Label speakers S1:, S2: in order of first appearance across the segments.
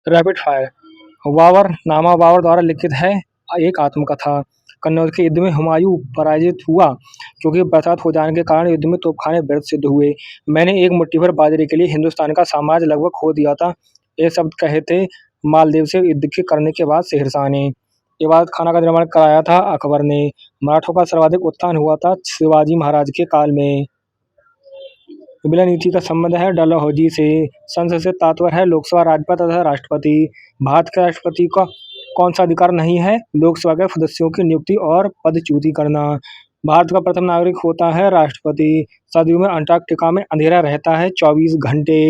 S1: Rapid fire Babar नामा बाबर द्वारा लिखित है एक आत्मकथा। कन्नौज के युद्ध में हुमायूं पराजित हुआ क्योंकि बरसात हो जाने के कारण युद्ध में तोपखाने व्यर्थ सिद्ध हुए। मैंने एक मुट्ठी भर बाजरे के लिए हिंदुस्तान का साम्राज्य लगभग खो दिया था। ये शब्द कहे थे मालदेव से युद्ध के करने के बाद शेरशाह ने। इबादत खाना का निर्माण कराया था अकबर ने। मराठों का सर्वाधिक उत्थान हुआ था शिवाजी महाराज के काल में। विलय नीति का संबंध है डलहौजी से। संसद से तात्पर्य है लोकसभा, राज्यपाल तथा राष्ट्रपति। भारत के राष्ट्रपति का कौन सा अधिकार नहीं है? लोकसभा के सदस्यों की नियुक्ति और पदच्युति करना। भारत का प्रथम नागरिक होता है राष्ट्रपति। सर्दियों में अंटार्कटिका में अंधेरा रहता है 24 घंटे।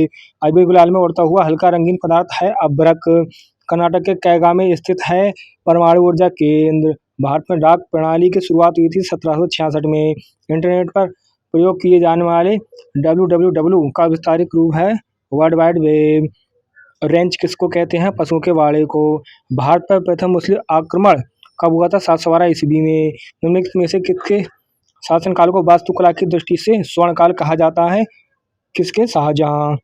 S1: अरबी गुलाल में उड़ता हुआ हल्का रंगीन पदार्थ है अभ्रक। कर्नाटक के कैगा में स्थित है परमाणु ऊर्जा केंद्र। भारत में डाक प्रणाली की शुरुआत हुई थी 1766 में। इंटरनेट पर प्रयोग किए जाने वाले www का विस्तारित रूप है वर्ल्ड वाइड वेब। रेंच किसको कहते हैं? पशुओं के बाड़े को। भारत पर प्रथम मुस्लिम आक्रमण कब हुआ था? 712 ईस्वी में। निम्नलिखित में से किसके शासनकाल को वास्तुकला की दृष्टि से स्वर्णकाल कहा जाता है? किसके? शाहजहां।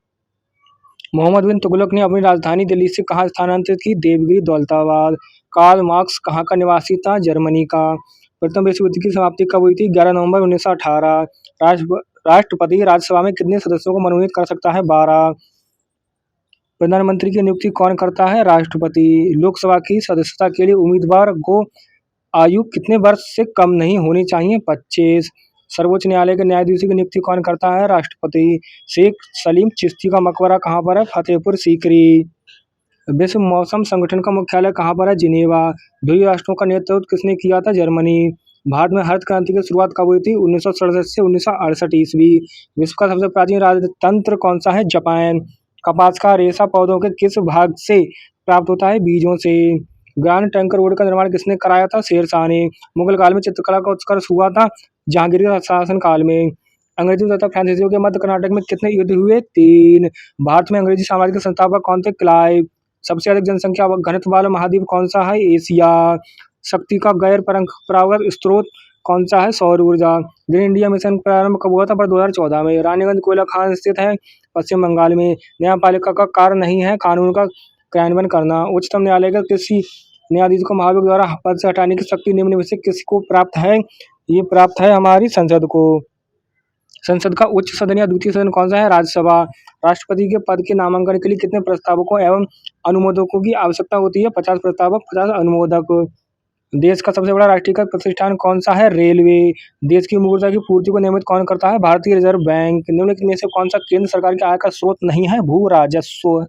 S1: मोहम्मद बिन तुगलक ने अपनी राजधानी दिल्ली से कहाँ स्थानांतरित की? देवगिरी दौलताबाद। कार्ल मार्क्स कहाँ का निवासी था? जर्मनी का। प्रथम विश्व युद्ध की समाप्ति कब हुई थी? 11 नवंबर 1918। राष्ट्रपति राज्यसभा में कितने सदस्यों को मनोनीत कर सकता है? 12। प्रधानमंत्री की नियुक्ति कौन करता है? राष्ट्रपति। लोकसभा की सदस्यता के लिए उम्मीदवार को आयु कितने वर्ष से कम नहीं होनी चाहिए? 25। सर्वोच्च न्यायालय के न्यायाधीशों की नियुक्ति कौन करता है? राष्ट्रपति। शेख सलीम चिश्ती का मकबरा कहाँ पर है? फतेहपुर सीकरी। विश्व मौसम संगठन का मुख्यालय कहाँ पर है? जिनेवा। ध्रुवीय राष्ट्रों का नेतृत्व किसने किया था? जर्मनी। भारत में हरित क्रांति की शुरुआत कब हुई थी? 1967 से 1968 ईस्वी। विश्व का सबसे प्राचीन राजतंत्र कौन सा है? जापान। कपास का रेशा पौधों के किस भाग से प्राप्त होता है? बीजों से। ग्रैंड ट्रंक रोड का निर्माण किसने कराया था? शेरशाह ने। मुगल काल में चित्रकला का उत्कर्ष हुआ था जहांगीर के शासन काल में। अंग्रेजों तथा फ्रांसीसियों के मध्य कर्नाटक में कितने युद्ध हुए? 3। भारत में अंग्रेजी साम्राज्य के संस्थापक कौन थे? क्लाइव। सबसे अधिक जनसंख्या घनत्व वाला महाद्वीप कौन सा है? एशिया। शक्ति का गैर परंपरागत स्रोत कौन सा है? सौर ऊर्जा। ग्रीन इंडिया मिशन प्रारंभ कब हुआ था? 2014 में। रानीगंज कोयला खान स्थित है पश्चिम बंगाल में। न्यायपालिका का कार्य नहीं है कानून का क्रियान्वयन करना। उच्चतम न्यायालय का किसी न्यायाधीश को महाभियोग द्वारा पद से हटाने की शक्ति निम्न में से किसको प्राप्त है? ये प्राप्त है हमारी संसद को। संसद का उच्च सदन या द्वितीय सदन कौन सा है? राज्यसभा। राष्ट्रपति के पद के नामांकन के लिए कितने प्रस्तावकों एवं अनुमोदकों की आवश्यकता होती है? 50 प्रस्तावक, 50 अनुमोदक। देश का सबसे बड़ा राष्ट्रीयकृत प्रतिष्ठान कौन सा है? रेलवे। देश की मूर्जा की पूर्ति को नियमित कौन करता है? भारतीय रिजर्व बैंक। निम्नलिखित में से कौन सा केंद्र सरकार के आय का स्रोत नहीं है? भू राजस्व।